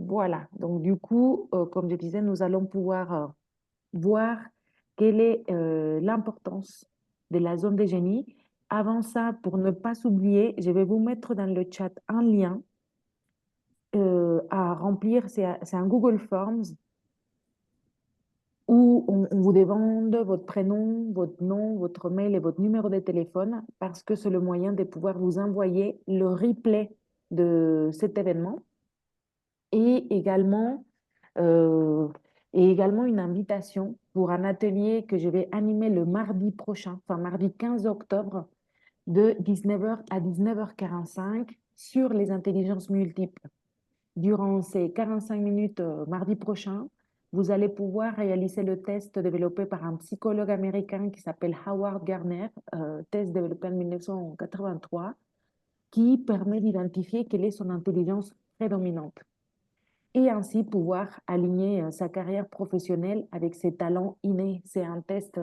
Voilà. Donc, du coup, comme je disais, nous allons pouvoir voir quelle est l'importance de la zone de génie. Avant ça, pour ne pas s'oublier, je vais vous mettre dans le chat un lien à remplir. C'est un Google Forms où on vous demande votre prénom, votre nom, votre mail et votre numéro de téléphone parce que c'est le moyen de pouvoir vous envoyer le replay de cet événement et également, euh, et également une invitation pour un atelier que je vais animer le mardi prochain, enfin mardi 15 octobre, de 19h à 19h45 sur les intelligences multiples. Durant ces 45 minutes mardi prochain, vous allez pouvoir réaliser le test développé par un psychologue américain qui s'appelle Howard Gardner, test développé en 1983, qui permet d'identifier quelle est son intelligence prédominante et ainsi pouvoir aligner sa carrière professionnelle avec ses talents innés. C'est un test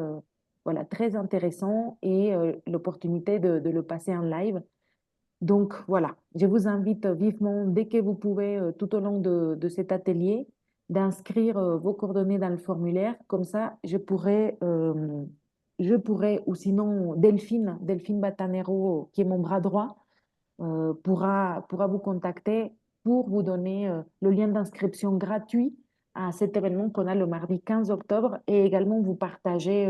voilà, très intéressant et l'opportunité de le passer en live. Donc voilà, je vous invite vivement, dès que vous pouvez, tout au long de cet atelier, d'inscrire vos coordonnées dans le formulaire. Comme ça, ou sinon Delphine Batanero, qui est mon bras droit, pourra vous contacter pour vous donner le lien d'inscription gratuit à cet événement qu'on a le mardi 15 octobre et également vous partager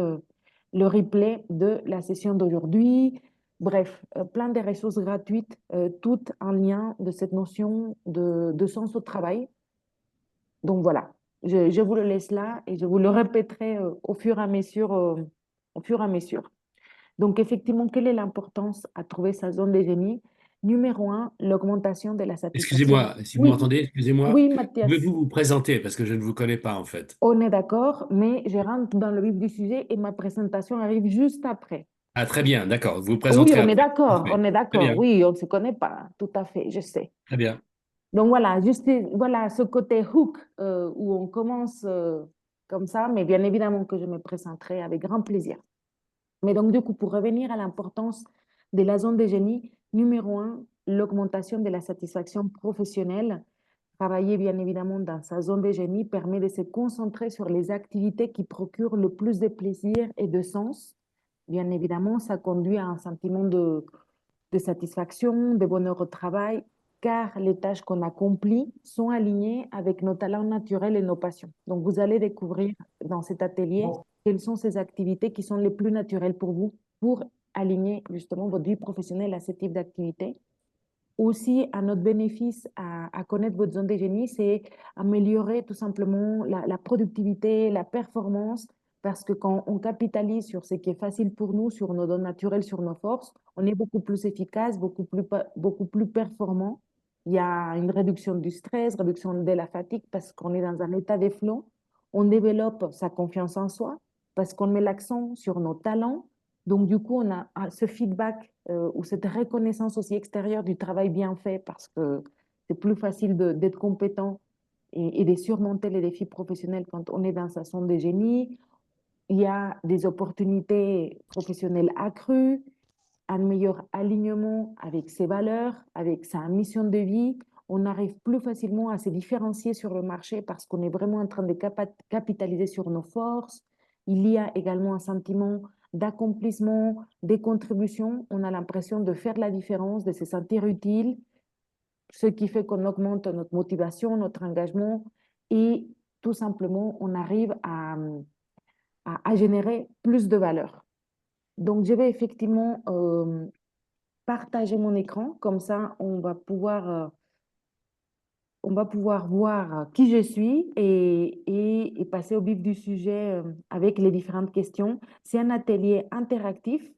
le replay de la session d'aujourd'hui. Bref, plein de ressources gratuites, toutes en lien de cette notion de sens au travail. Donc voilà, je vous le laisse là et je vous le répéterai au fur et à mesure. Au fur et à mesure. Donc, effectivement, quelle est l'importance à trouver sa zone de génie? Numéro un, l'augmentation de la satisfaction. Excusez-moi, si vous Oui, m'entendez, excusez-moi. oui, Mathias, Pouvez-vous vous présenter parce que je ne vous connais pas en fait. on est d'accord, mais je rentre dans le vif du sujet et ma présentation arrive juste après. Ah, très bien, d'accord. Vous vous Oui, présenterez après. on Parfait. est Très d'accord. bien, Oui, on ne se connaît pas, tout à fait, je sais. très bien. Donc voilà, juste voilà ce côté hook où on commence comme ça, mais bien évidemment que je me présenterai avec grand plaisir. Mais donc, du coup, pour revenir à l'importance de la zone de génie, numéro un, l'augmentation de la satisfaction professionnelle. Travailler, bien évidemment, dans sa zone de génie permet de se concentrer sur les activités qui procurent le plus de plaisir et de sens. Bien évidemment, ça conduit à un sentiment de satisfaction, de bonheur au travail, car les tâches qu'on accomplit sont alignées avec nos talents naturels et nos passions. Donc, vous allez découvrir dans cet atelier quelles sont ces activités qui sont les plus naturelles pour vous, pour aligner justement votre vie professionnelle à ce type d'activité. Aussi, à notre bénéfice à connaître votre zone de génie, c'est améliorer tout simplement la productivité, la performance, parce que quand on capitalise sur ce qui est facile pour nous, sur nos dons naturels, sur nos forces, on est beaucoup plus efficace, beaucoup plus performant. Il y a une réduction du stress, réduction de la fatigue, parce qu'on est dans un état de flow. On développe sa confiance en soi, parce qu'on met l'accent sur nos talents. Donc, du coup, on a ce feedback ou cette reconnaissance aussi extérieure du travail bien fait parce que c'est plus facile d'être compétent et de surmonter les défis professionnels quand on est dans sa zone de génie. Il y a des opportunités professionnelles accrues, un meilleur alignement avec ses valeurs, avec sa mission de vie. On arrive plus facilement à se différencier sur le marché parce qu'on est vraiment en train de capitaliser sur nos forces. Il y a également un sentiment d'accomplissement, des contributions. On a l'impression de faire la différence, de se sentir utile, ce qui fait qu'on augmente notre motivation, notre engagement et tout simplement, on arrive à générer plus de valeur. Donc, je vais effectivement partager mon écran, comme ça on va pouvoir voir qui je suis et passer au vif du sujet avec les différentes questions. C'est un atelier interactif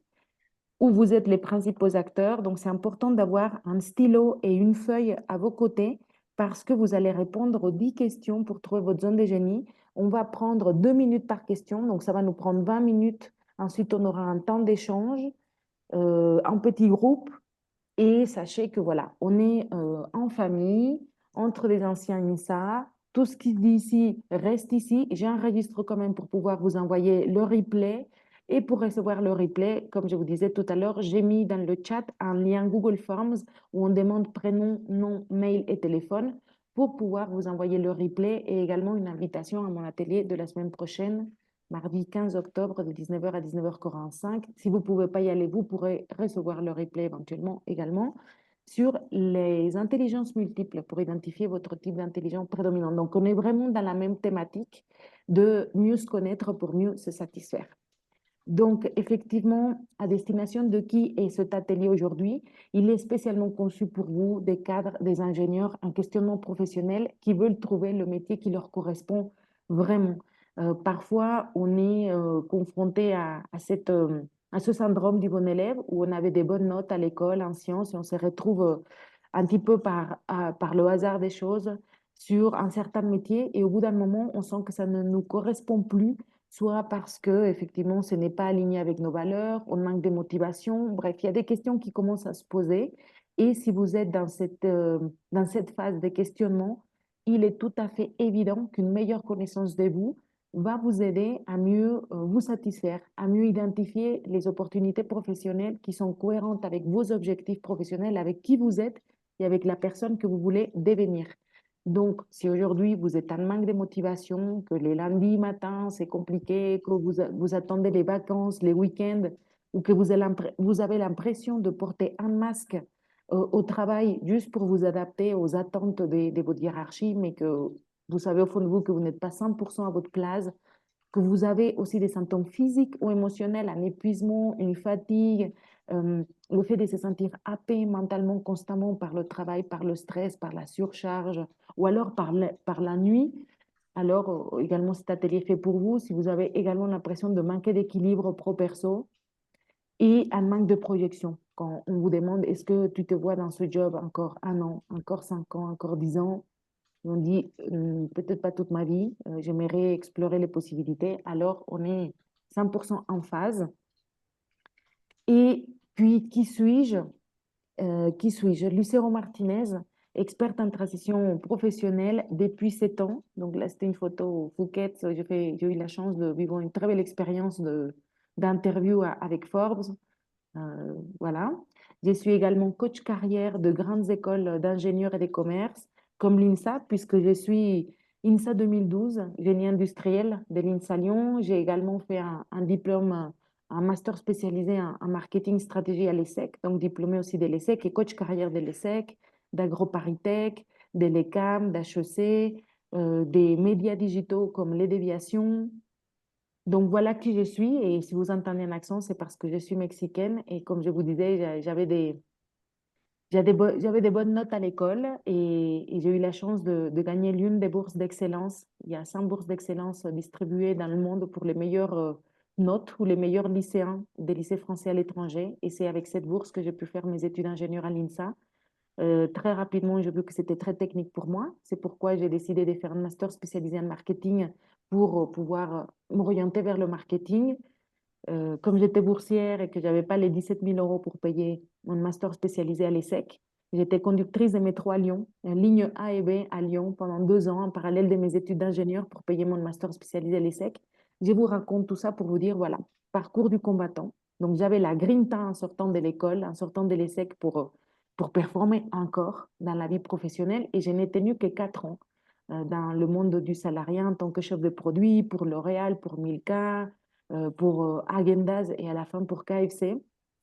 où vous êtes les principaux acteurs, donc c'est important d'avoir un stylo et une feuille à vos côtés parce que vous allez répondre aux 10 questions pour trouver votre zone de génie. On va prendre 2 minutes par question, donc ça va nous prendre 20 minutes. Ensuite, on aura un temps d'échange en petit groupe et sachez que voilà, on est en famille, entre les anciens INSA. Tout ce qui se dit ici reste ici. J'enregistre quand même pour pouvoir vous envoyer le replay. Et pour recevoir le replay, comme je vous disais tout à l'heure, j'ai mis dans le chat un lien Google Forms où on demande prénom, nom, mail et téléphone. pour pouvoir vous envoyer le replay et également une invitation à mon atelier de la semaine prochaine, mardi 15 octobre de 19h à 19h45. Si vous ne pouvez pas y aller, vous pourrez recevoir le replay éventuellement également sur les intelligences multiples pour identifier votre type d'intelligence prédominante. Donc, on est vraiment dans la même thématique de mieux se connaître pour mieux se satisfaire. Donc, effectivement, à destination de qui est cet atelier aujourd'hui? Il est spécialement conçu pour vous, des cadres, des ingénieurs en questionnement professionnel qui veulent trouver le métier qui leur correspond vraiment. Parfois, on est confronté à ce syndrome du bon élève où on avait des bonnes notes à l'école en sciences et on se retrouve un petit peu par le hasard des choses sur un certain métier et au bout d'un moment, on sent que ça ne nous correspond plus soit parce que effectivement ce n'est pas aligné avec nos valeurs, on manque de motivation. Bref, il y a des questions qui commencent à se poser. Et si vous êtes dans cette phase de questionnement, il est tout à fait évident qu'une meilleure connaissance de vous va vous aider à mieux vous satisfaire, à mieux identifier les opportunités professionnelles qui sont cohérentes avec vos objectifs professionnels, avec qui vous êtes et avec la personne que vous voulez devenir. Donc, si aujourd'hui vous êtes en manque de motivation, que les lundis matins c'est compliqué, que vous attendez les vacances, les week-ends, ou que vous avez l'impression de porter un masque au travail juste pour vous adapter aux attentes de votre hiérarchie, mais que vous savez au fond de vous que vous n'êtes pas 100% à votre place, que vous avez aussi des symptômes physiques ou émotionnels, un épuisement, une fatigue, le fait de se sentir happé mentalement constamment par le travail, par le stress, par la surcharge, ou alors par la nuit. Alors, également, cet atelier est fait pour vous. Si vous avez également l'impression de manquer d'équilibre pro-perso et un manque de projection, quand on vous demande est-ce que tu te vois dans ce job encore un an, encore 5 ans, encore 10 ans, on dit peut-être pas toute ma vie, j'aimerais explorer les possibilités. Alors, on est 100% en phase. Et puis, qui suis-je? Qui suis-je? Lucero Martinez, experte en transition professionnelle depuis 7 ans. Donc là, c'était une photo au Phuket. J'ai eu la chance de vivre une très belle expérience d'interview avec Forbes. Voilà. Je suis également coach carrière de grandes écoles d'ingénieurs et de commerce, comme l'INSA, puisque je suis INSA 2012, génie industriel de l'INSA Lyon. J'ai également fait un diplôme, un master spécialisé en marketing stratégie à l'ESSEC, donc diplômé aussi de l'ESSEC et coach carrière de l'ESSEC, d'AgroParisTech, de l'ECAM, d'HEC, des médias digitaux comme Les Déviations, donc voilà qui je suis et si vous entendez un accent, c'est parce que je suis mexicaine et comme je vous disais, j'avais des bonnes notes à l'école et j'ai eu la chance de gagner l'une des bourses d'excellence. Il y a 100 bourses d'excellence distribuées dans le monde pour les meilleures notes ou les meilleurs lycéens des lycées français à l'étranger et c'est avec cette bourse que j'ai pu faire mes études d'ingénieur à l'INSA. Très rapidement, j'ai vu que c'était très technique pour moi. C'est pourquoi j'ai décidé de faire un master spécialisé en marketing pour pouvoir m'orienter vers le marketing. Comme j'étais boursière et que je n'avais pas les 17 000 euros pour payer mon master spécialisé à l'ESSEC, j'étais conductrice de métro à Lyon, en ligne A et B à Lyon pendant 2 ans en parallèle de mes études d'ingénieur pour payer mon master spécialisé à l'ESSEC. Je vous raconte tout ça pour vous dire, voilà, parcours du combattant. Donc j'avais la grinta en sortant de l'école, en sortant de l'ESSEC pour performer encore dans la vie professionnelle et je n'ai tenu que 4 ans dans le monde du salariat en tant que chef de produit pour L'Oréal, pour Milka, pour Häagen-Dazs et à la fin pour KFC.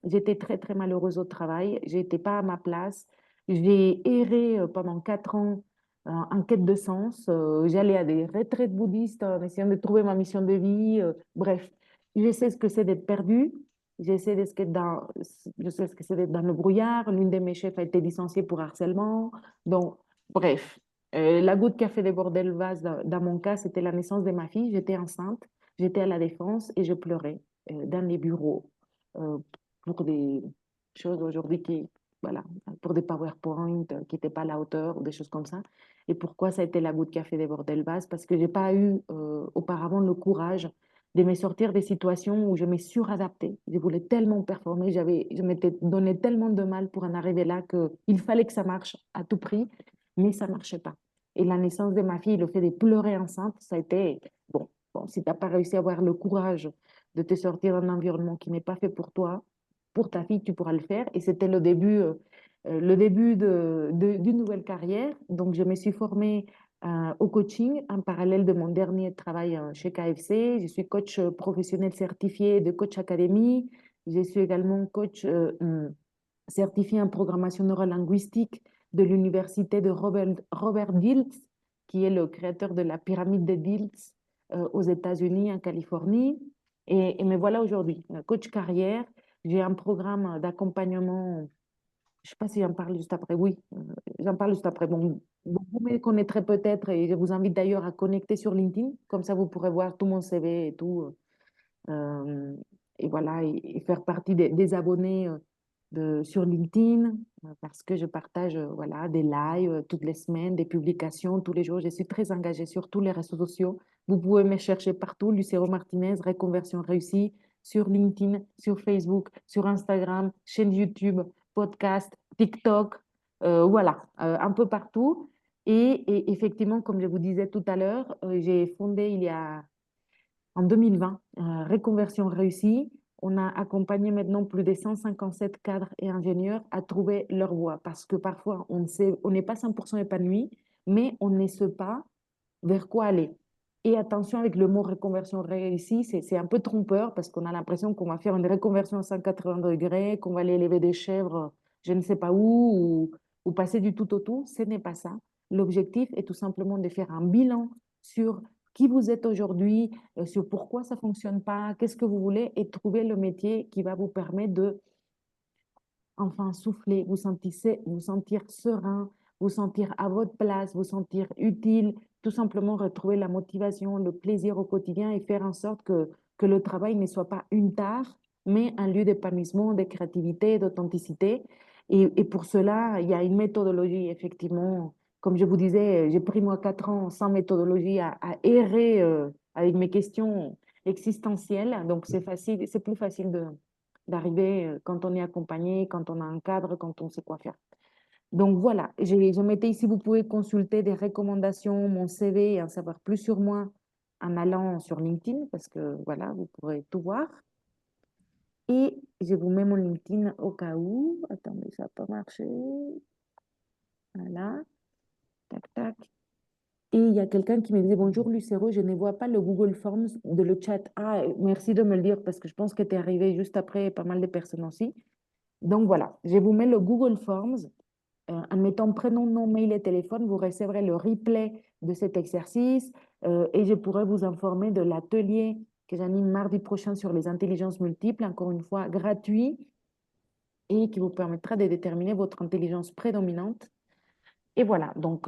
J'étais très, très malheureuse au travail. Je n'étais pas à ma place. J'ai erré pendant 4 ans en quête de sens. J'allais à des retraites bouddhistes en essayant de trouver ma mission de vie. Bref, je sais ce que c'est d'être perdu. Je sais ce que c'est d'être dans le brouillard. L'une de mes chefs a été licenciée pour harcèlement. Donc, bref, la goutte qui a fait déborder le vase dans mon cas, c'était la naissance de ma fille. J'étais enceinte. J'étais à la Défense et je pleurais dans les bureaux euh, pour des choses aujourd'hui voilà, pour des PowerPoint qui n'étaient pas à la hauteur ou des choses comme ça. Et pourquoi ça a été la goutte qui a fait déborder le vase? Parce que je n'ai pas eu auparavant le courage de me sortir des situations où je me suradaptais. Je voulais tellement performer, je m'étais donné tellement de mal pour en arriver là qu'il fallait que ça marche à tout prix, mais ça ne marchait pas. Et la naissance de ma fille, le fait de pleurer enceinte, ça a été, bon, bon, si tu n'as pas réussi à avoir le courage de te sortir d'un environnement qui n'est pas fait pour toi, pour ta fille, tu pourras le faire. Et c'était le début le début d'une nouvelle carrière. Donc, je me suis formée au coaching en parallèle de mon dernier travail chez KFC. Je suis coach professionnel certifié de Coach Academy. Je suis également coach certifié en programmation neurolinguistique de l'université de Robert Dilts, qui est le créateur de la pyramide de Dilts aux États-Unis, en Californie. Et me voilà aujourd'hui, coach carrière. J'ai un programme d'accompagnement. Je ne sais pas si j'en parle juste après. Oui, j'en parle juste après. Bon, vous me connaîtrez peut-être et je vous invite d'ailleurs à connecter sur LinkedIn. Comme ça, vous pourrez voir tout mon CV et tout. euh, et voilà, et faire partie des abonnés sur LinkedIn parce que je partage voilà, des lives toutes les semaines, des publications tous les jours. Je suis très engagée sur tous les réseaux sociaux. Vous pouvez me chercher partout, Lucero Martinez, Reconversion réussie, sur LinkedIn, sur Facebook, sur Instagram, chaîne YouTube, podcast, TikTok, voilà, un peu partout. Et effectivement, comme je vous disais tout à l'heure, j'ai fondé il y a en 2020, Reconversion réussie. On a accompagné maintenant plus de 157 cadres et ingénieurs à trouver leur voie parce que parfois on n'est pas 100% épanoui, mais on ne sait pas vers quoi aller. Et attention avec le mot reconversion réussie, c'est un peu trompeur parce qu'on a l'impression qu'on va faire une reconversion à 180 degrés, qu'on va aller élever des chèvres, je ne sais pas où, ou passer du tout au tout. Ce n'est pas ça. L'objectif est tout simplement de faire un bilan sur qui vous êtes aujourd'hui, sur pourquoi ça ne fonctionne pas, qu'est-ce que vous voulez et trouver le métier qui va vous permettre de enfin souffler, vous sentir serein, vous sentir à votre place, vous sentir utile, tout simplement retrouver la motivation, le plaisir au quotidien et faire en sorte que le travail ne soit pas une tare, mais un lieu d'épanouissement, de créativité, d'authenticité. Et pour cela, il y a une méthodologie, effectivement. Comme je vous disais, j'ai pris moi 4 ans sans méthodologie à errer avec mes questions existentielles. Donc, c'est facile, c'est plus facile d'arriver quand on est accompagné, quand on a un cadre, quand on sait quoi faire. Donc voilà, je mettais ici, vous pouvez consulter des recommandations, mon CV et en savoir plus sur moi en allant sur LinkedIn parce que voilà, vous pourrez tout voir. Et je vous mets mon LinkedIn au cas où. Attendez, ça n'a pas marché. Voilà, tac, tac. Et il y a quelqu'un qui me disait, bonjour Lucero, je ne vois pas le Google Forms de le chat. Ah, merci de me le dire parce que je pense que tu es arrivé juste après pas mal de personnes aussi. Donc voilà, je vous mets le Google Forms. En mettant prénom, nom, mail et téléphone, vous recevrez le replay de cet exercice et je pourrai vous informer de l'atelier que j'anime mardi prochain sur les intelligences multiples, encore une fois gratuit et qui vous permettra de déterminer votre intelligence prédominante. Et voilà, donc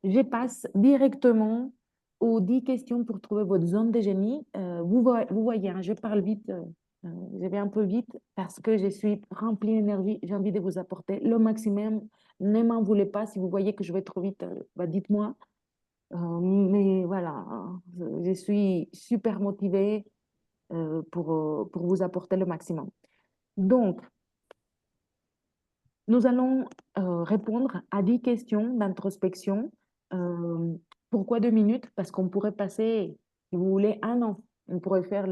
je passe directement aux 10 questions pour trouver votre zone de génie. Vous voyez, hein, je parle vite, je vais un peu vite parce que je suis remplie d'énergie. J'ai envie de vous apporter le maximum. Ne m'en voulez pas si vous voyez que je vais trop vite, bah, dites-moi. Mais voilà, hein, je suis super motivée pour vous apporter le maximum. Donc, nous allons répondre à 10 questions d'introspection. Euh, Pourquoi 2 minutes? Parce qu'on pourrait passer, si vous voulez, un an. On pourrait faire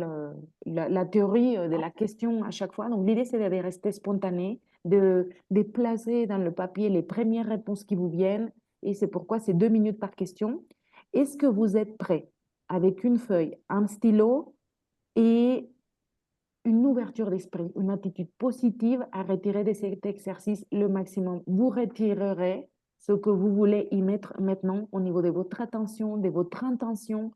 la théorie de la question à chaque fois. Donc, l'idée, c'est de rester spontané, de placer dans le papier les premières réponses qui vous viennent. Et c'est pourquoi c'est 2 minutes par question. Est-ce que vous êtes prêt avec une feuille, un stylo et une ouverture d'esprit, une attitude positive à retirer de cet exercice le maximum? Vous retirerez ce que vous voulez y mettre maintenant au niveau de votre attention, de votre intention.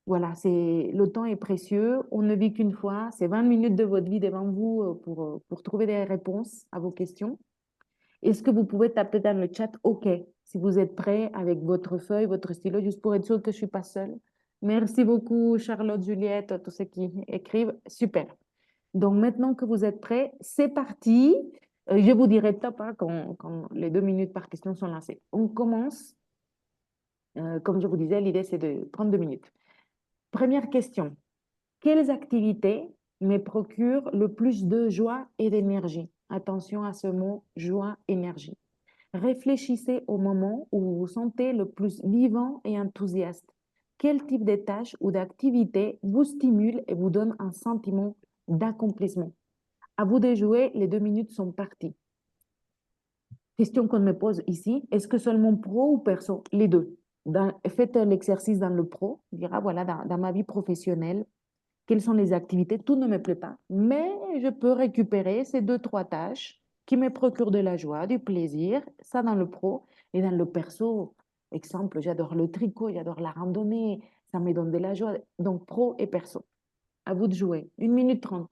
Voilà, le temps est précieux. On ne vit qu'une fois. C'est 20 minutes de votre vie devant vous pour trouver des réponses à vos questions. Est-ce que vous pouvez taper dans le chat OK si vous êtes prêt avec votre feuille, votre stylo, juste pour être sûr que je ne suis pas seule. Merci beaucoup, Charlotte, Juliette, tous ceux qui écrivent. Super. Donc, maintenant que vous êtes prêts, c'est parti. Je vous dirai top hein, quand les 2 minutes par question sont lancées. On commence. Comme je vous disais, l'idée, c'est de prendre 2 minutes. Première question. Quelles activités me procurent le plus de joie et d'énergie? Attention à ce mot, joie, énergie. Réfléchissez au moment où vous vous sentez le plus vivant et enthousiaste. Quel type de tâche ou d'activité vous stimule et vous donne un sentiment d'accomplissement? À vous de jouer, les 2 minutes sont parties. Question qu'on me pose ici, est-ce que seulement pro ou perso? Les deux. Faites l'exercice dans le pro, on dira, voilà, dans ma vie professionnelle, quelles sont les activités? Tout ne me plaît pas, mais je peux récupérer ces deux, trois tâches qui me procurent de la joie, du plaisir, ça dans le pro. Et dans le perso, exemple, j'adore le tricot, j'adore la randonnée, ça me donne de la joie. Donc pro et perso. À vous de jouer. 1 minute 30.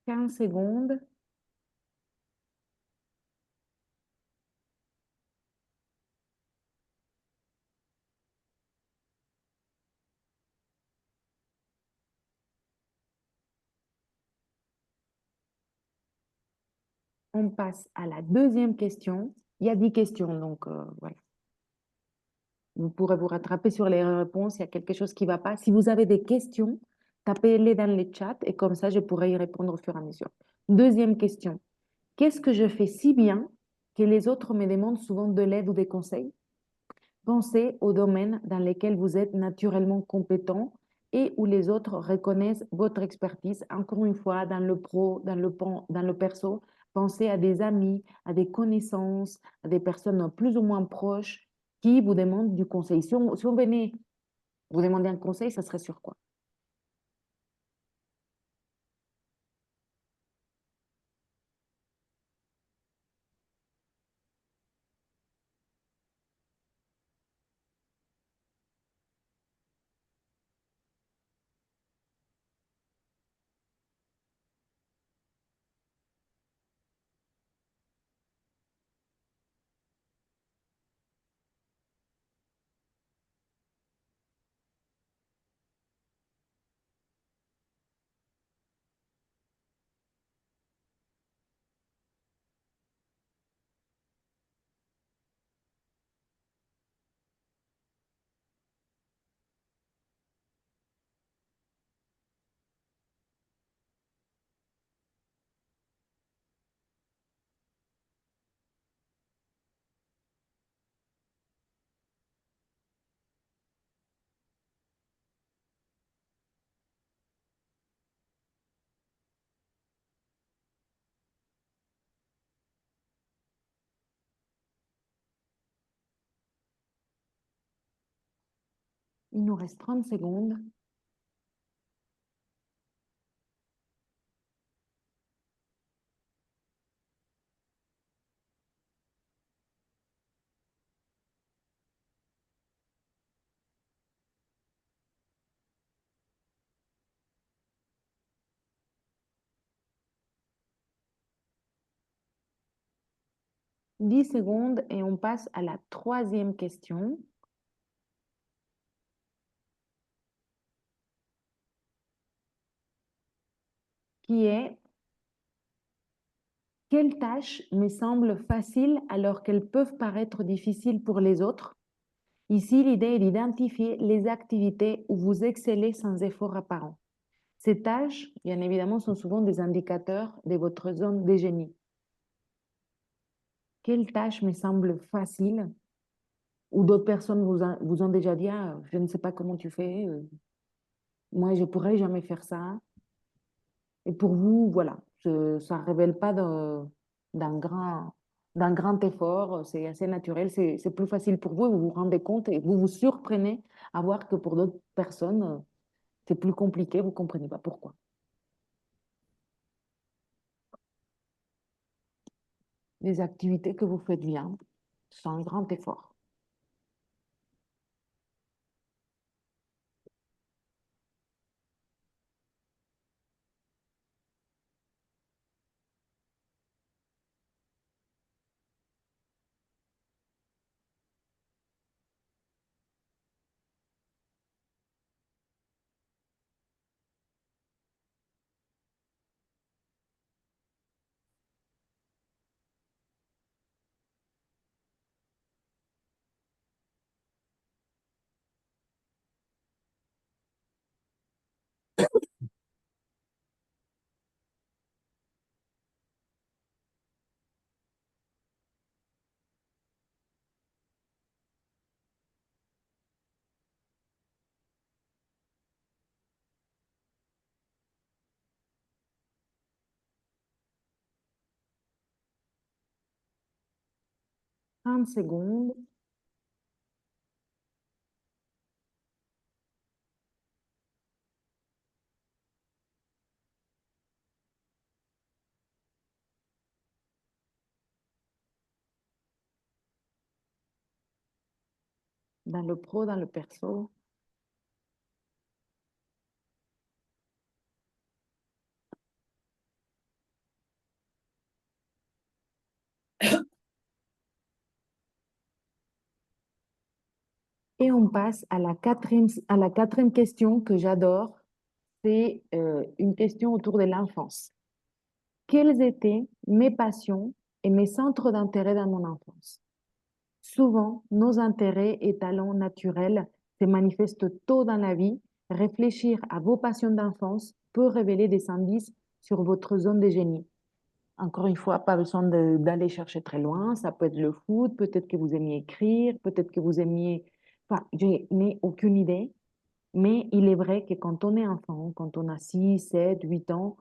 15 secondes. On passe à la deuxième question. Il y a 10 questions, donc voilà. Vous pourrez vous rattraper sur les réponses. Il y a quelque chose qui ne va pas. Si vous avez des questions, tapez-les dans le chat et comme ça, je pourrai y répondre au fur et à mesure. Deuxième question. Qu'est-ce que je fais si bien que les autres me demandent souvent de l'aide ou des conseils? Pensez aux domaines dans lesquels vous êtes naturellement compétent et où les autres reconnaissent votre expertise. Encore une fois, dans le pro, dans le perso, pensez à des amis, à des connaissances, à des personnes plus ou moins proches qui vous demandent du conseil. Si on venait vous demander un conseil, ça serait sur quoi? Il nous reste 30 secondes. 10 secondes et on passe à la troisième question qui est: quelles tâches me semblent faciles alors qu'elles peuvent paraître difficiles pour les autres? Ici, l'idée est d'identifier les activités où vous excellez sans effort apparent. Ces tâches, bien évidemment, sont souvent des indicateurs de votre zone de génie. Quelles tâches me semblent faciles? Ou d'autres personnes vous ont déjà dit, ah, je ne sais pas comment tu fais, moi, je ne pourrais jamais faire ça. Et pour vous, voilà, ça ne révèle pas d'un grand d'un grand effort, c'est assez naturel, c'est plus facile pour vous, vous vous rendez compte et vous vous surprenez à voir que pour d'autres personnes, c'est plus compliqué, vous ne comprenez pas pourquoi. Les activités que vous faites bien sont un grand effort. Trente secondes. Dans le pro, dans le perso. Et on passe à la quatrième question que j'adore. C'est une question autour de l'enfance. Quelles étaient mes passions et mes centres d'intérêt dans mon enfance? Souvent, nos intérêts et talents naturels se manifestent tôt dans la vie. Réfléchir à vos passions d'enfance peut révéler des indices sur votre zone de génie. Encore une fois, pas besoin d'aller chercher très loin. Ça peut être le foot, peut-être que vous aimiez écrire, peut-être que vous aimiez... Enfin, je n'ai aucune idée. Mais il est vrai que quand on est enfant, quand on a 6, 7, 8 ans,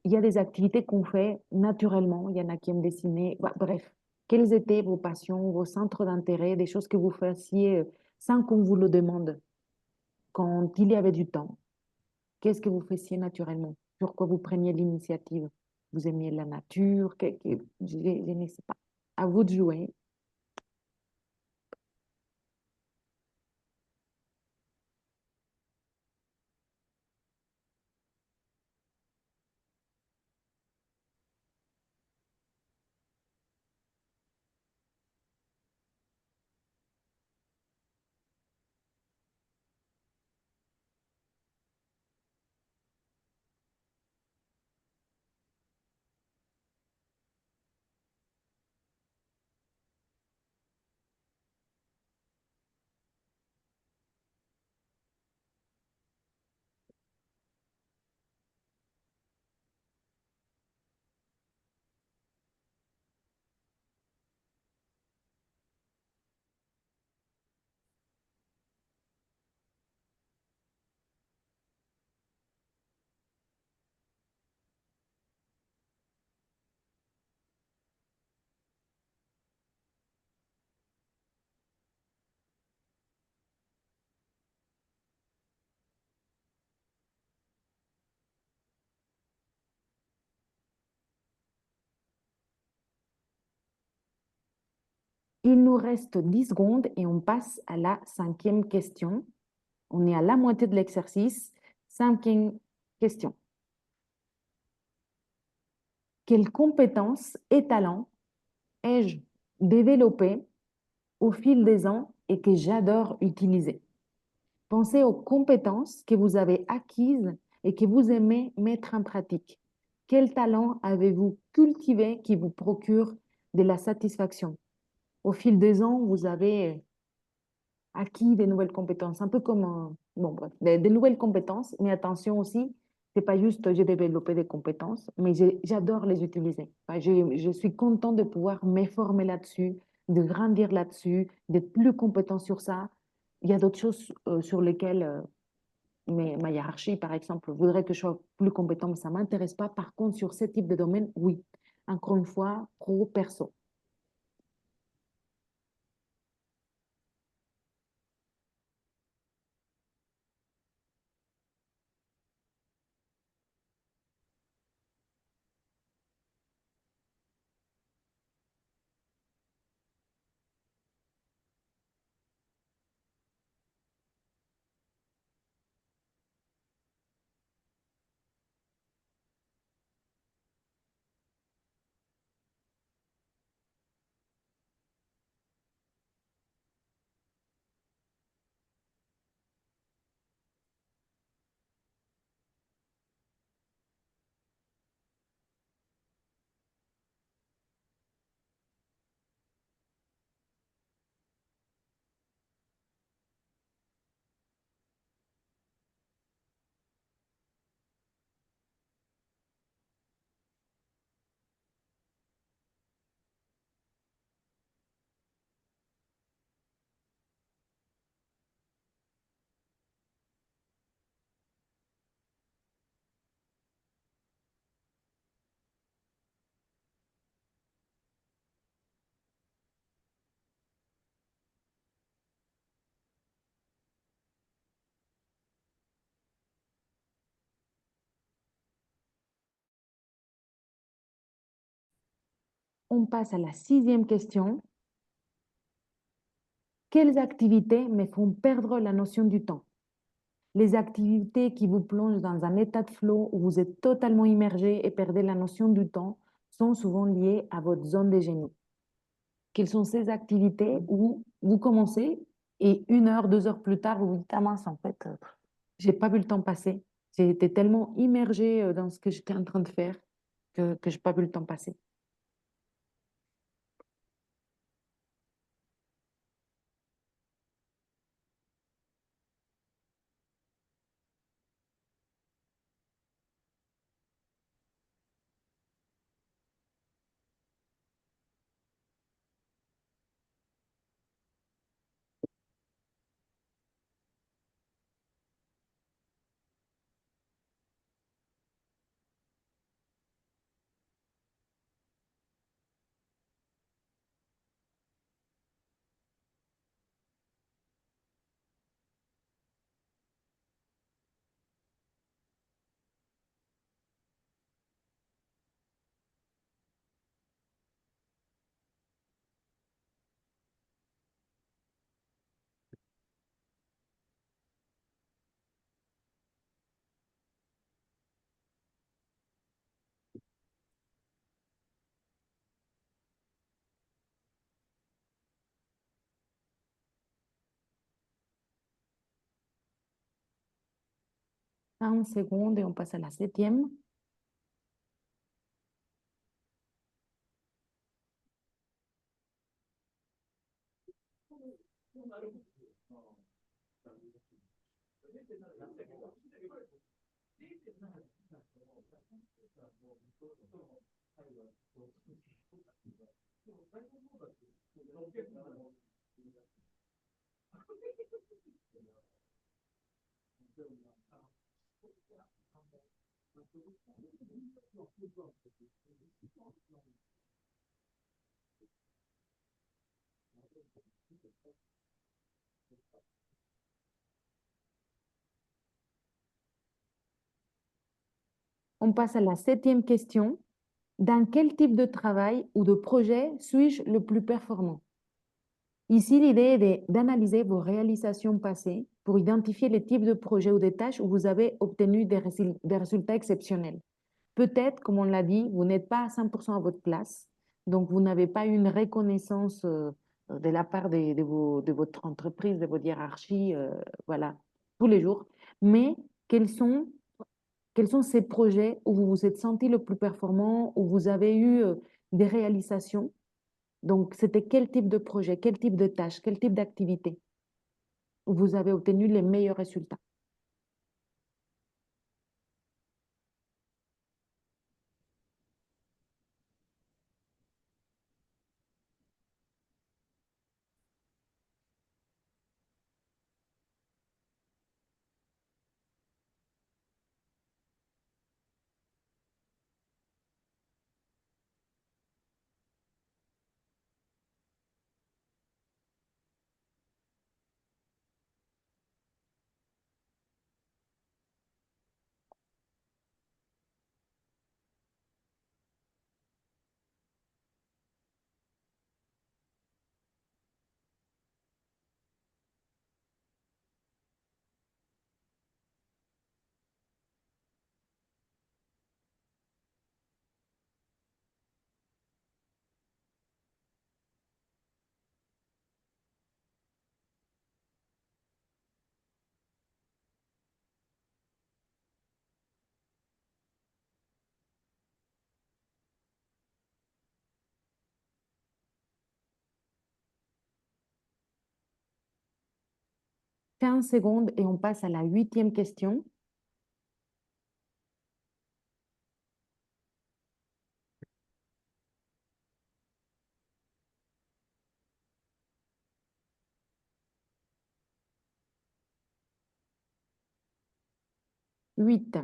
il y a des activités qu'on fait naturellement. Il y en a qui aiment dessiner. Bah, bref, quelles étaient vos passions, vos centres d'intérêt, des choses que vous faisiez sans qu'on vous le demande quand il y avait du temps? Qu'est-ce que vous faisiez naturellement? Sur quoi vous preniez l'initiative? Vous aimiez la nature? Je ne sais pas. À vous de jouer. Il nous reste 10 secondes et on passe à la cinquième question. On est à la moitié de l'exercice. Cinquième question. Quelles compétences et talents ai-je développés au fil des ans et que j'adore utiliser? Pensez aux compétences que vous avez acquises et que vous aimez mettre en pratique. Quel talent avez-vous cultivé qui vous procure de la satisfaction? Au fil des ans, vous avez acquis des nouvelles compétences, un peu comme bon, bref, des nouvelles compétences, mais attention aussi, c'est pas juste j'ai développé des compétences, mais j'adore les utiliser. Enfin, je suis contente de pouvoir me former là-dessus, de grandir là-dessus, d'être plus compétent sur ça. Il y a d'autres choses sur lesquelles ma hiérarchie, par exemple, voudrait que je sois plus compétent, mais ça ne m'intéresse pas. Par contre, sur ce type de domaine, oui. Encore une fois, pro, perso. On passe à la 6e question. Quelles activités me font perdre la notion du temps? Les activités qui vous plongent dans un état de flow où vous êtes totalement immergé et perdez la notion du temps sont souvent liées à votre zone de génie. Quelles sont ces activités où vous commencez et 1 heure, 2 heures plus tard, vous vous dites, ah mince, en fait, j'ai pas vu le temps passer. J'ai été tellement immergée dans ce que j'étais en train de faire que j'ai pas vu le temps passer. Un seconde et on passe à la 7e. On passe à la 7e question. Dans quel type de travail ou de projet suis-je le plus performant? Ici, l'idée est d'analyser vos réalisations passées pour identifier les types de projets ou de tâches où vous avez obtenu des résultats exceptionnels. Peut-être, comme on l'a dit, vous n'êtes pas à 100% à votre place, donc vous n'avez pas une reconnaissance de la part de votre entreprise, de votre hiérarchie, voilà, tous les jours. Mais quels sont ces projets où vous vous êtes senti le plus performant, où vous avez eu des réalisations? Donc, c'était quel type de projet, quel type de tâche, quel type d'activité où vous avez obtenu les meilleurs résultats? « 15 secondes et on passe à la 8e question. Huit.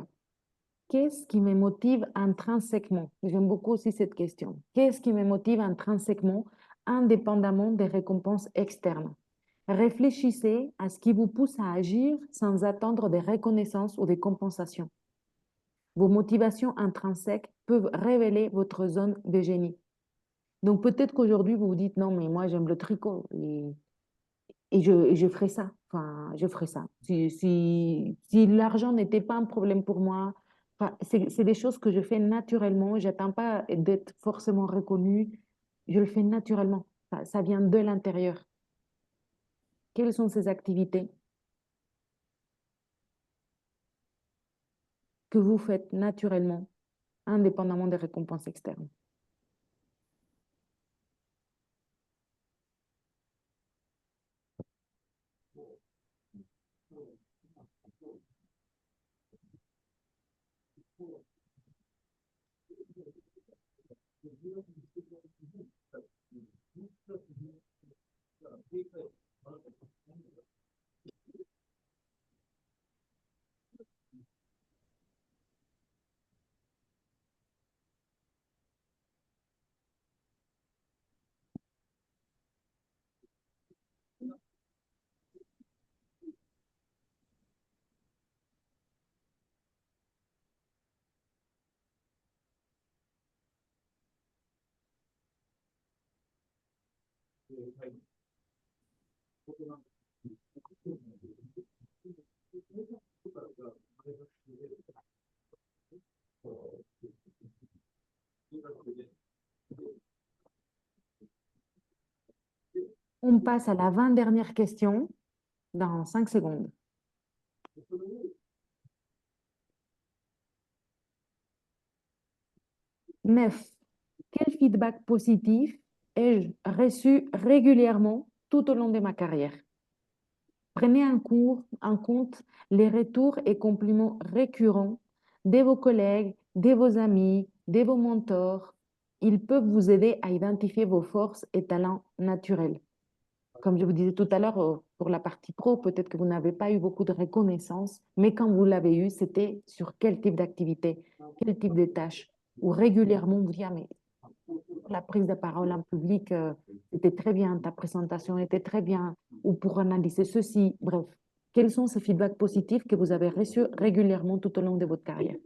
Qu'est-ce qui me motive intrinsèquement? J'aime beaucoup aussi cette question. Qu'est-ce qui me motive intrinsèquement, indépendamment des récompenses externes? Réfléchissez à ce qui vous pousse à agir sans attendre des reconnaissances ou des compensations. Vos motivations intrinsèques peuvent révéler votre zone de génie. Donc peut-être qu'aujourd'hui, vous vous dites, non, mais moi, j'aime le tricot et je ferai ça. Enfin, je ferai ça. Si l'argent n'était pas un problème pour moi, enfin, c'est des choses que je fais naturellement. J'attends pas d'être forcément reconnue. Je le fais naturellement. Ça vient de l'intérieur. Quelles sont ces activités que vous faites naturellement, indépendamment des récompenses externes? On passe à la 20 dernière question dans 5 secondes. 9. Quel feedback positif ai-je reçu régulièrement tout au long de ma carrière? Prenez en compte les retours et compliments récurrents de vos collègues, de vos amis, de vos mentors. Ils peuvent vous aider à identifier vos forces et talents naturels. Comme je vous disais tout à l'heure, pour la partie pro, peut-être que vous n'avez pas eu beaucoup de reconnaissance, mais quand vous l'avez eu, c'était sur quel type d'activité, quel type de tâches, ou régulièrement vous dire, mais la prise de parole en public, c'était très bien, ta présentation était très bien, ou pour analyser ceci, bref. Quels sont ces feedbacks positifs que vous avez reçus régulièrement tout au long de votre carrière?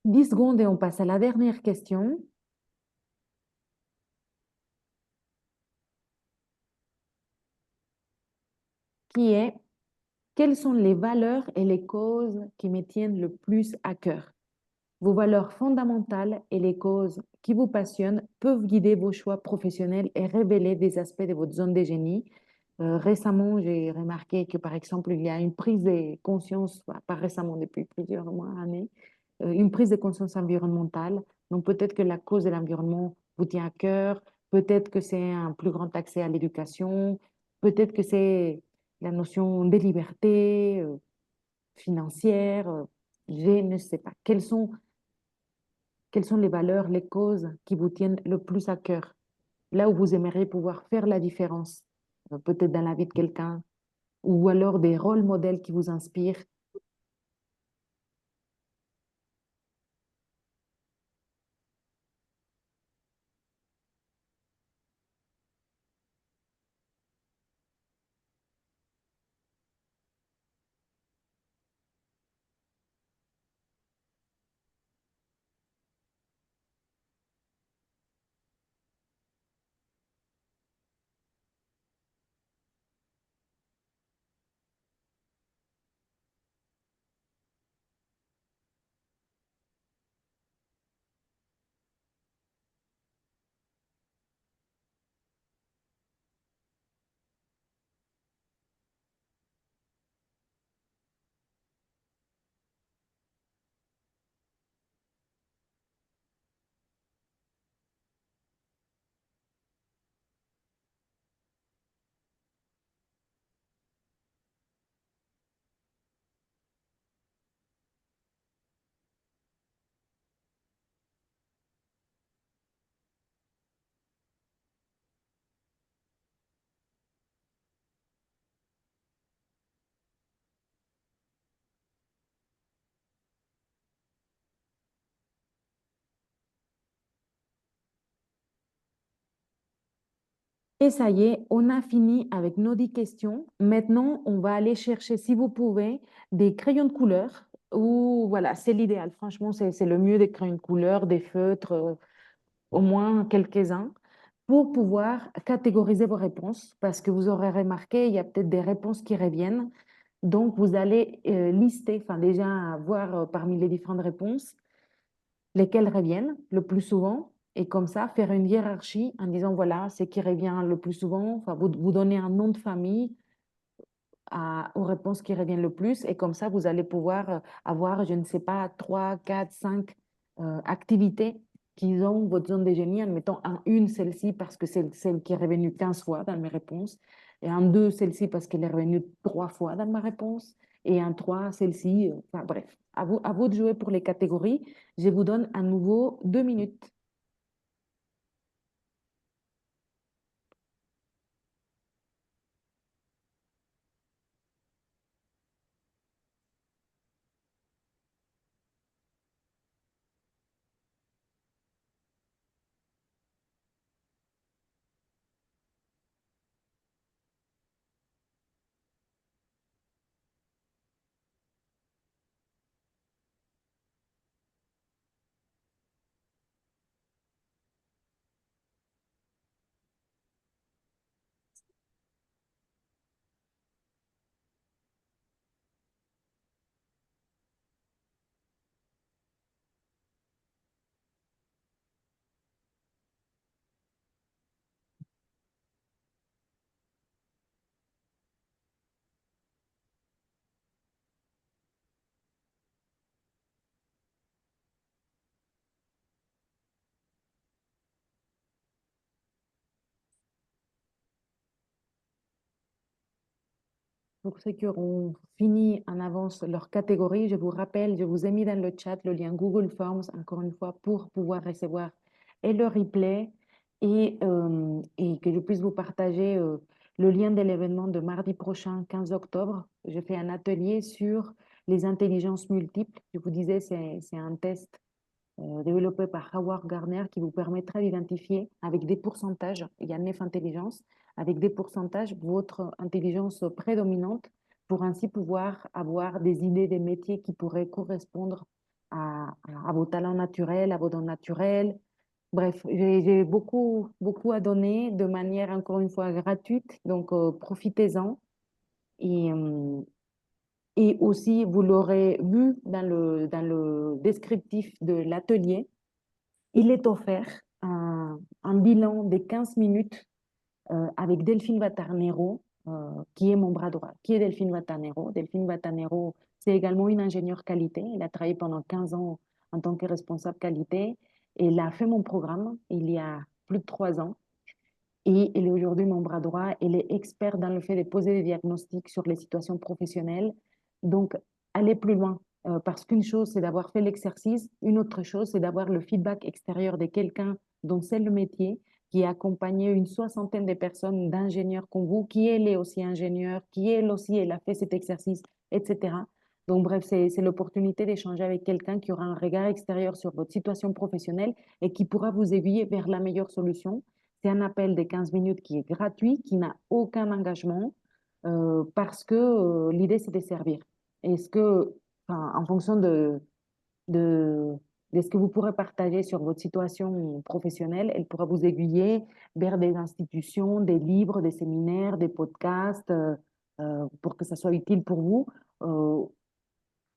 10 secondes et on passe à la dernière question, qui est quelles sont les valeurs et les causes qui me tiennent le plus à cœur? Vos valeurs fondamentales et les causes qui vous passionnent peuvent guider vos choix professionnels et révéler des aspects de votre zone de génie. Récemment, j'ai remarqué que, par exemple, il y a une prise de conscience, pas récemment, depuis plusieurs mois, années, une prise de conscience environnementale. Donc, peut-être que la cause de l'environnement vous tient à cœur, peut-être que c'est un plus grand accès à l'éducation, peut-être que c'est la notion de liberté financière, je ne sais pas. Quelles sont les valeurs, les causes qui vous tiennent le plus à cœur? Là où vous aimeriez pouvoir faire la différence, peut-être dans la vie de quelqu'un, ou alors des rôles modèles qui vous inspirent. Et ça y est, on a fini avec nos 10 questions. Maintenant, on va aller chercher, si vous pouvez, des crayons de couleur. Ou voilà, c'est l'idéal. Franchement, c'est le mieux des crayons de couleur, des feutres, au moins quelques-uns, pour pouvoir catégoriser vos réponses. Parce que vous aurez remarqué, il y a peut-être des réponses qui reviennent. Donc, vous allez lister, enfin déjà voir parmi les différentes réponses lesquelles reviennent le plus souvent. Et comme ça, faire une hiérarchie en disant, voilà, ce qui revient le plus souvent, enfin, vous donnez un nom de famille aux réponses qui reviennent le plus. Et comme ça, vous allez pouvoir avoir, je ne sais pas, 3, 4, 5 activités qui ont votre zone de génie, en mettant en une celle-ci parce que c'est celle qui est revenue 15 fois dans mes réponses, et en deux celle-ci parce qu'elle est revenue 3 fois dans ma réponse, et en trois celle-ci. Enfin bref, à vous de jouer pour les catégories. Je vous donne à nouveau 2 minutes. Pour ceux qui auront fini en avance leur catégorie, je vous rappelle, je vous ai mis dans le chat le lien Google Forms, encore une fois, pour pouvoir recevoir et le replay et que je puisse vous partager le lien de l'événement de mardi prochain, 15 octobre. Je fais un atelier sur les intelligences multiples. Je vous disais, c'est un test développé par Howard Gardner qui vous permettra d'identifier avec des pourcentages, il y a 9 intelligences, avec des pourcentages, votre intelligence prédominante pour ainsi pouvoir avoir des idées des métiers qui pourraient correspondre à vos talents naturels, à vos dons naturels. Bref, j'ai beaucoup à donner de manière, encore une fois, gratuite, donc profitez-en. Et, euh, et aussi, vous l'aurez vu dans le descriptif de l'atelier, il est offert un bilan de 15 minutes avec Delphine Vatanero, qui est mon bras droit. Qui est Delphine Vatanero? Delphine Vatanero, c'est également une ingénieure qualité. Elle a travaillé pendant 15 ans en tant que responsable qualité. Elle a fait mon programme il y a plus de 3 ans. Et elle est aujourd'hui mon bras droit. Elle est experte dans le fait de poser des diagnostics sur les situations professionnelles. Donc, aller plus loin. Parce qu'une chose, c'est d'avoir fait l'exercice. Une autre chose, c'est d'avoir le feedback extérieur de quelqu'un dont c'est le métier, qui a accompagné une soixantaine de personnes, d'ingénieurs comme vous, qui elle est aussi ingénieur, qui elle aussi, elle a fait cet exercice, etc. Donc, bref, c'est l'opportunité d'échanger avec quelqu'un qui aura un regard extérieur sur votre situation professionnelle et qui pourra vous aiguiller vers la meilleure solution. C'est un appel de 15 minutes qui est gratuit, qui n'a aucun engagement, parce que l'idée, c'est de servir. Est-ce que, enfin, en fonction de, de ce que vous pourrez partager sur votre situation professionnelle, elle pourra vous aiguiller vers des institutions, des livres, des séminaires, des podcasts, pour que ça soit utile pour vous. Euh,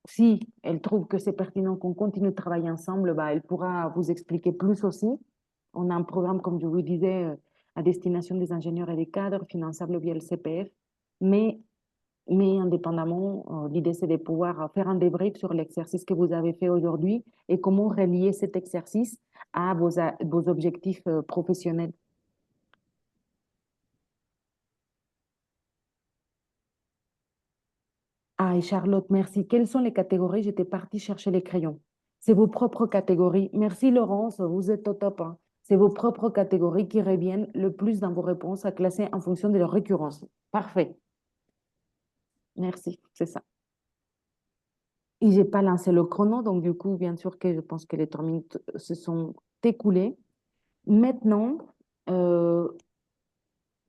Si elle trouve que c'est pertinent qu'on continue de travailler ensemble, bah, elle pourra vous expliquer plus aussi. On a un programme, comme je vous le disais, à destination des ingénieurs et des cadres, finançable via le CPF. Mais, mais indépendamment, l'idée, c'est de pouvoir faire un débrief sur l'exercice que vous avez fait aujourd'hui et comment relier cet exercice à vos objectifs professionnels. Ah, et Charlotte, merci. Quelles sont les catégories? J'étais partie chercher les crayons. C'est vos propres catégories. Merci Laurence, vous êtes au top, hein. C'est vos propres catégories qui reviennent le plus dans vos réponses à classer en fonction de leur récurrence. Parfait. Merci, c'est ça. Et j'ai pas lancé le chrono, donc du coup, bien sûr que je pense que les 3 minutes se sont écoulées. Maintenant, euh,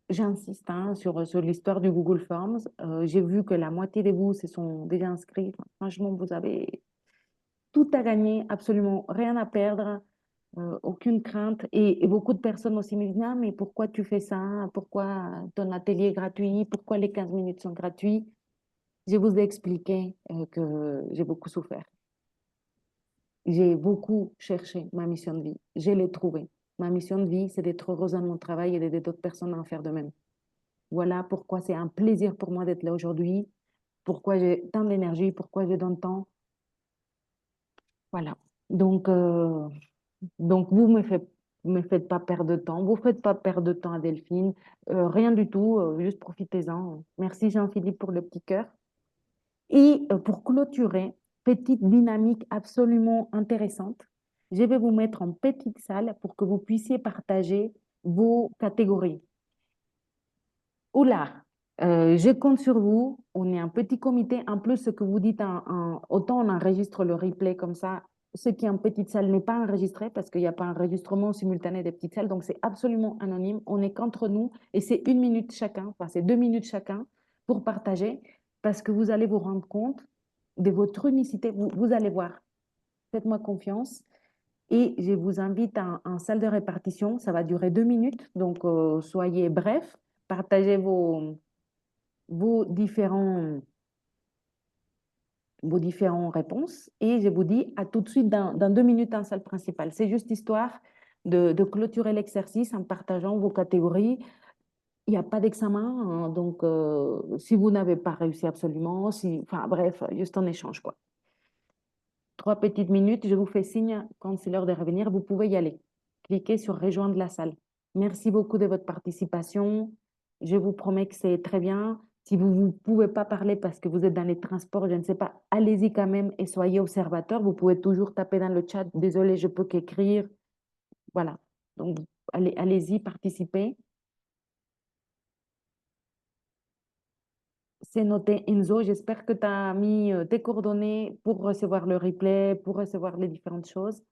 j'insiste hein, sur l'histoire du Google Forms. J'ai vu que la moitié de vous se sont déjà inscrits. Franchement, vous avez tout à gagner, absolument rien à perdre, aucune crainte. Et beaucoup de personnes aussi me disent, ah, mais pourquoi tu fais ça? Pourquoi ton atelier est gratuit? Pourquoi les 15 minutes sont gratuits? Je vous ai expliqué que j'ai beaucoup souffert. J'ai beaucoup cherché ma mission de vie. Je l'ai trouvée. Ma mission de vie, c'est d'être heureuse dans mon travail et d'aider d'autres personnes à en faire de même. Voilà pourquoi c'est un plaisir pour moi d'être là aujourd'hui, pourquoi j'ai tant d'énergie, pourquoi je donne tant. Voilà. Donc, euh, donc vous me faites pas perdre de temps. Vous faites pas perdre de temps à Delphine. Rien du tout. Juste profitez-en. Merci Jean-Philippe pour le petit cœur. Et pour clôturer, petite dynamique absolument intéressante, je vais vous mettre en petite salle pour que vous puissiez partager vos catégories. Oula, je compte sur vous. On est un petit comité. En plus, ce que vous dites, autant on enregistre le replay comme ça. Ce qui est en petite salle n'est pas enregistré parce qu'il n'y a pas enregistrement simultané des petites salles. Donc, c'est absolument anonyme. On est qu'entre nous et c'est 1 minute chacun, enfin, c'est 2 minutes chacun pour partager parce que vous allez vous rendre compte de votre unicité. Vous allez voir. Faites-moi confiance. Et je vous invite en salle de répartition. Ça va durer 2 minutes. Donc, soyez bref. Partagez vos différents, vos différentes réponses et je vous dis à tout de suite dans 2 minutes en salle principale. C'est juste histoire de clôturer l'exercice en partageant vos catégories. Il n'y a pas d'examen, hein, donc si vous n'avez pas réussi absolument, si, enfin bref, juste en échange quoi. 3 petites minutes, je vous fais signe quand c'est l'heure de revenir, vous pouvez y aller. Cliquez sur rejoindre la salle. Merci beaucoup de votre participation. Je vous promets que c'est très bien. Si vous ne pouvez pas parler parce que vous êtes dans les transports, je ne sais pas, allez-y quand même et soyez observateur. Vous pouvez toujours taper dans le chat. Désolé, je peux qu'écrire. Voilà. Donc, allez-y, participez. C'est noté, Enzo. J'espère que tu as mis tes coordonnées pour recevoir le replay, pour recevoir les différentes choses.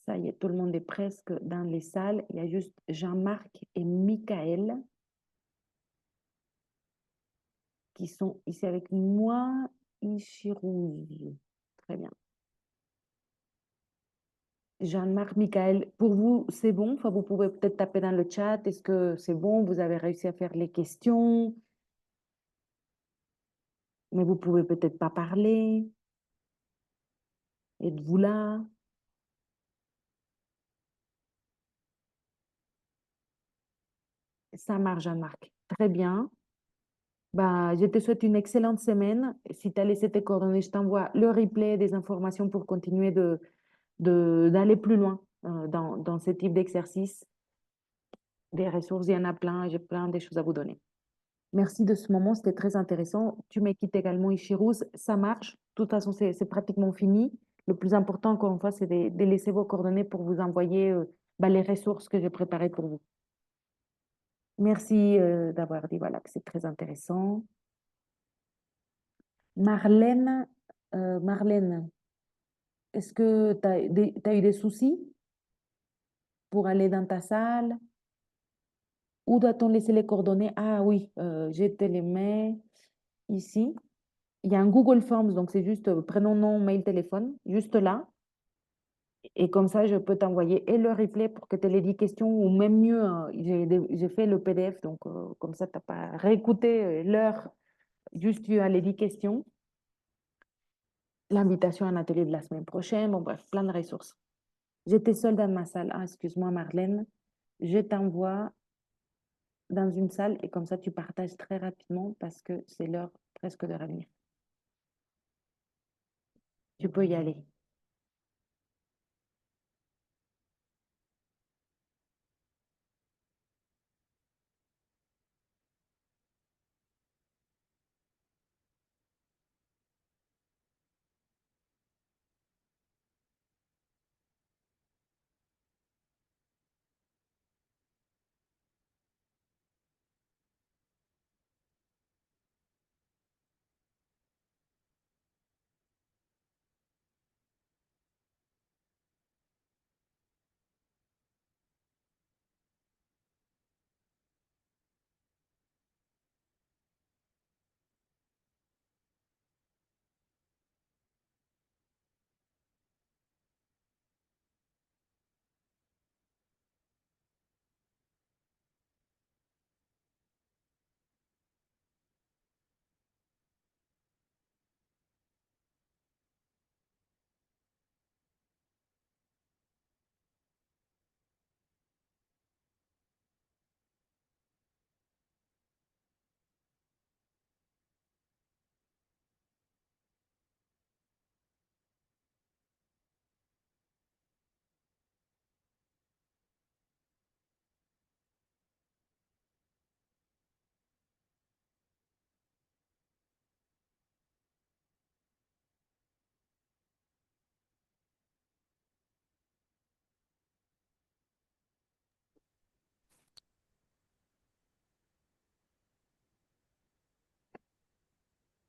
Ça y est, tout le monde est presque dans les salles. Il y a juste Jean-Marc et Michael qui sont ici avec moi. Ishirouz. Très bien. Jean-Marc, Michael, pour vous, c'est bon? Enfin, vous pouvez peut-être taper dans le chat. Est-ce que c'est bon? Vous avez réussi à faire les questions, mais vous pouvez peut-être pas parler. Êtes-vous là? Ça marche, Jean-Marc. Très bien. Bah, je te souhaite une excellente semaine. Si tu as laissé tes coordonnées, je t'envoie le replay des informations pour continuer d'aller plus loin dans ce type d'exercice. Des ressources, il y en a plein, j'ai plein de choses à vous donner. Merci de ce moment, c'était très intéressant. Tu m'équites également, Ishirouz, ça marche. De toute façon, c'est pratiquement fini. Le plus important, encore une fois, c'est de laisser vos coordonnées pour vous envoyer bah, les ressources que j'ai préparées pour vous. Merci d'avoir dit voilà, que c'est très intéressant. Marlène, Marlène, est-ce que tu as eu des soucis pour aller dans ta salle? Où doit-on laisser les coordonnées? Ah oui, je te les mets ici. Il y a un Google Forms, donc c'est juste prénom, nom, mail, téléphone, juste là. Et comme ça, je peux t'envoyer et le replay pour que tu aies les 10 questions, ou même mieux, hein, j'ai fait le PDF, donc comme ça, tu n'as pas à réécouter l'heure, juste tu as les 10 questions. L'invitation à un atelier de la semaine prochaine, bon bref, plein de ressources. J'étais seule dans ma salle. Ah, excuse-moi, Marlène. Je t'envoie dans une salle et comme ça, tu partages très rapidement parce que c'est l'heure presque de revenir. Tu peux y aller.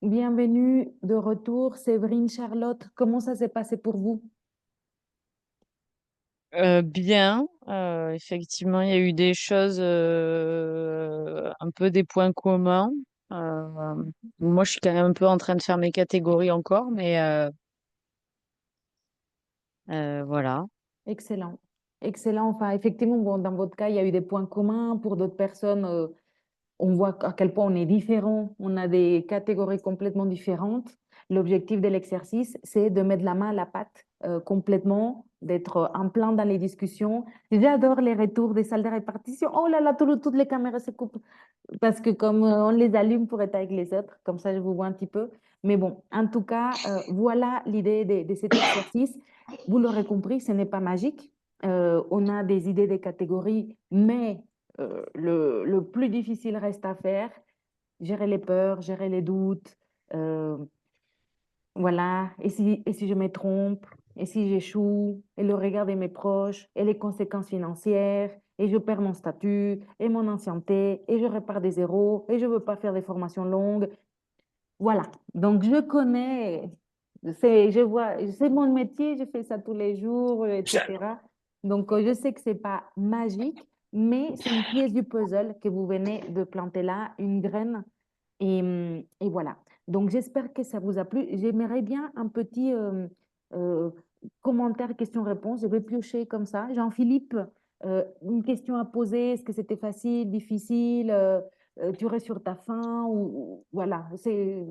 Bienvenue de retour, Séverine, Charlotte. Comment ça s'est passé pour vous? Bien, effectivement, il y a eu des choses, un peu des points communs. Euh, Moi, je suis quand même un peu en train de faire mes catégories encore, mais voilà. Excellent. Excellent. Enfin, effectivement, bon, dans votre cas, il y a eu des points communs. Pour d'autres personnes, on voit à quel point on est différent. On a des catégories complètement différentes. L'objectif de l'exercice, c'est de mettre la main à la pâte complètement, d'être en plein dans les discussions. J'adore les retours des salles de répartition. Oh là là, toutes les caméras se coupent parce que comme on les allume pour être avec les autres, comme ça je vous vois un petit peu. Mais bon, en tout cas, voilà l'idée de cet exercice. Vous l'aurez compris, ce n'est pas magique. On a des idées des catégories, mais le plus difficile reste à faire. Gérer les peurs, gérer les doutes. euh, voilà. Et si je me trompe? Et si j'échoue? Et le regard de mes proches? Et les conséquences financières? Et je perds mon statut? Et mon ancienneté? Et je repars des zéros? Et je ne veux pas faire des formations longues? Voilà. Donc, je connais, je vois, c'est mon métier, je fais ça tous les jours, etc. Donc, je sais que c'est pas magique, mais c'est une pièce du puzzle que vous venez de planter là, une graine. Et voilà. Donc, j'espère que ça vous a plu. J'aimerais bien un petit euh, commentaire, question-réponse. Je vais piocher comme ça. Jean-Philippe, une question à poser. Est-ce que c'était facile, difficile? Tu restes sur ta faim voilà, c'est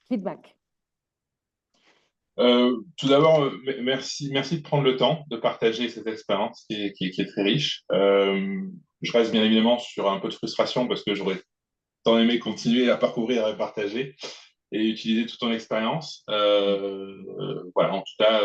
feedback. Tout d'abord, merci de prendre le temps de partager cette expérience qui est très riche. Je reste bien évidemment sur un peu de frustration parce que j'aurais tant aimé continuer à parcourir et à partager et utiliser toute ton expérience. Voilà, en tout cas,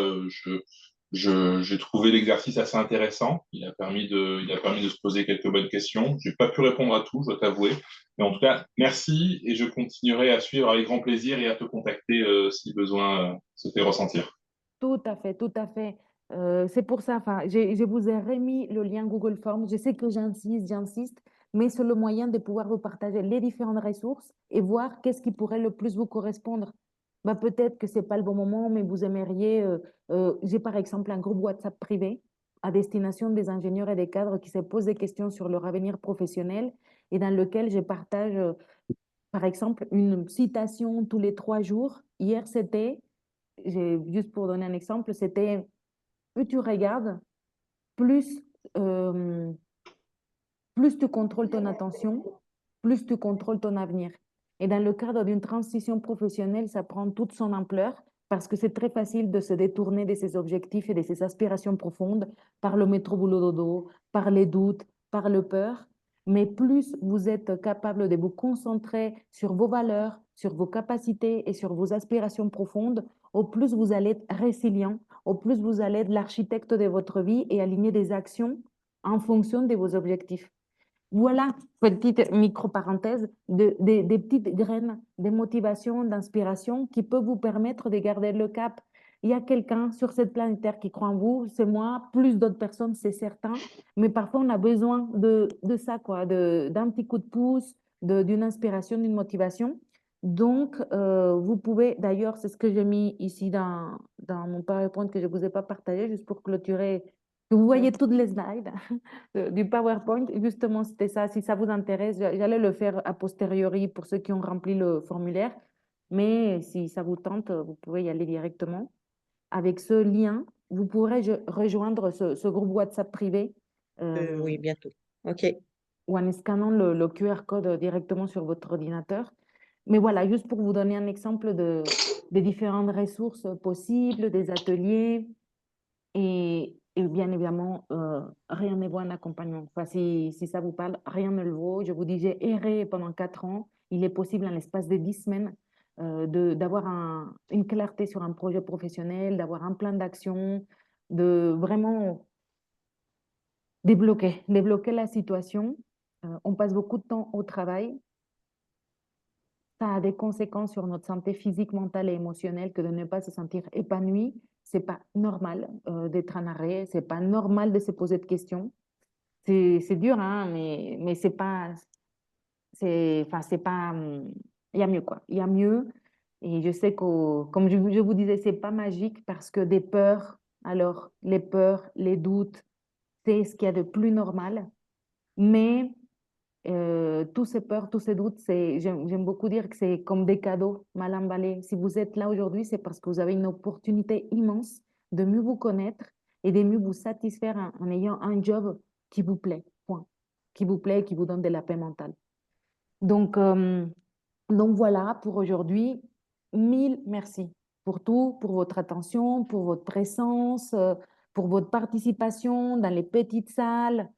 j'ai trouvé l'exercice assez intéressant. Il a permis de se poser quelques bonnes questions. J'ai pas pu répondre à tout, je dois t'avouer. Mais en tout cas, merci et je continuerai à suivre avec grand plaisir et à te contacter si besoin se fait ressentir. Tout à fait, tout à fait. C'est pour ça, enfin, je vous ai remis le lien Google Forms. Je sais que j'insiste, mais c'est le moyen de pouvoir vous partager les différentes ressources et voir qu'est-ce qui pourrait le plus vous correspondre. Bah, peut-être que c'est pas le bon moment, mais vous aimeriez. J'ai par exemple un groupe WhatsApp privé à destination des ingénieurs et des cadres qui se posent des questions sur leur avenir professionnel et dans lequel je partage, par exemple, une citation tous les 3 jours. Hier, c'était juste pour donner un exemple, c'était plus tu regardes, plus, euh, plus tu contrôles ton attention, plus tu contrôles ton avenir. Et dans le cadre d'une transition professionnelle, ça prend toute son ampleur parce que c'est très facile de se détourner de ses objectifs et de ses aspirations profondes par le métro boulot dodo, par les doutes, par le peur. Mais plus vous êtes capable de vous concentrer sur vos valeurs, sur vos capacités et sur vos aspirations profondes, au plus vous allez être résilient, au plus vous allez être l'architecte de votre vie et aligner des actions en fonction de vos objectifs. Voilà, petite micro-parenthèse, des petites graines de motivation, d'inspiration qui peuvent vous permettre de garder le cap. Il y a quelqu'un sur cette planète Terre qui croit en vous, c'est moi, plus d'autres personnes, c'est certain, mais parfois on a besoin de ça, quoi, d'un petit coup de pouce, d'une inspiration, d'une motivation. Donc, vous pouvez, d'ailleurs, c'est ce que j'ai mis ici dans mon PowerPoint que je ne vous ai pas partagé, juste pour clôturer, que vous voyez toutes les slides du PowerPoint. Justement, c'était ça. Si ça vous intéresse, j'allais le faire a posteriori pour ceux qui ont rempli le formulaire. Mais si ça vous tente, vous pouvez y aller directement. Avec ce lien, vous pourrez rejoindre ce groupe WhatsApp privé Oui, bientôt. OK. ou en scannant le QR code directement sur votre ordinateur. Mais voilà, juste pour vous donner un exemple des différentes ressources possibles, des ateliers. Et bien évidemment, rien ne vaut un accompagnement. Enfin, si ça vous parle, rien ne le vaut. Je vous dis, j'ai erré pendant 4 ans. Il est possible, en l'espace de 10 semaines, d'avoir une clarté sur un projet professionnel, d'avoir un plan d'action, de vraiment débloquer la situation. On passe beaucoup de temps au travail. Ça a des conséquences sur notre santé physique, mentale et émotionnelle que de ne pas se sentir épanoui. C'est pas normal d'être en arrêt, c'est pas normal de se poser de questions. C'est dur, hein, mais c'est pas, c'est, enfin, c'est pas, il y a mieux, quoi. Il y a mieux. Et je sais que, comme je vous disais, c'est pas magique parce que des peurs, alors les peurs, les doutes, c'est ce qu'il y a de plus normal. Mais tous ces peurs, tous ces doutes, j'aime beaucoup dire que c'est comme des cadeaux mal emballés. Si vous êtes là aujourd'hui, c'est parce que vous avez une opportunité immense de mieux vous connaître et de mieux vous satisfaire en ayant un job qui vous plaît, point. Qui vous plaît et qui vous donne de la paix mentale. Donc voilà pour aujourd'hui. Mille merci pour tout, pour votre attention, pour votre présence, pour votre participation dans les petites salles.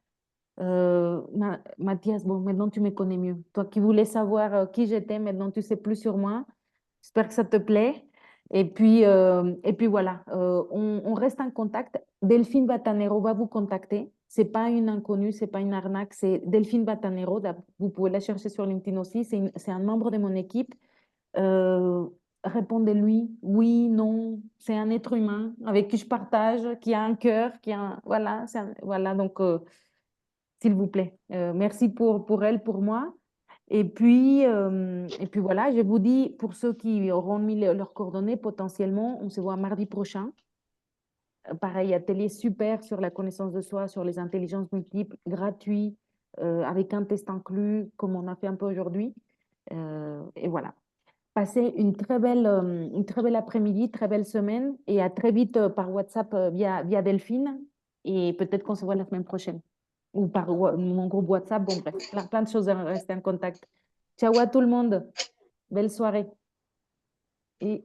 Mathias, bon, maintenant tu me connais mieux. Toi qui voulais savoir qui j'étais, maintenant tu sais plus sur moi. J'espère que ça te plaît. Et puis voilà, on reste en contact. Delphine Batanero va vous contacter. C'est pas une inconnue, c'est pas une arnaque, c'est Delphine Batanero. Vous pouvez la chercher sur LinkedIn aussi. C'est un membre de mon équipe. Répondez-lui, oui, non. C'est un être humain avec qui je partage, qui a un cœur, voilà, voilà. Donc s'il vous plaît. Merci pour elle, pour moi. Et puis voilà, je vous dis, pour ceux qui auront mis leurs coordonnées, potentiellement, on se voit mardi prochain. Pareil, atelier super sur la connaissance de soi, sur les intelligences multiples, gratuit, avec un test inclus, comme on a fait un peu aujourd'hui. Et voilà. Passez une très belle après-midi, très belle semaine, et à très vite par WhatsApp via Delphine. Et peut-être qu'on se voit la semaine prochaine. Ou par mon groupe WhatsApp. Bon, bref, plein de choses à rester en contact. Ciao à tout le monde. Belle soirée. Et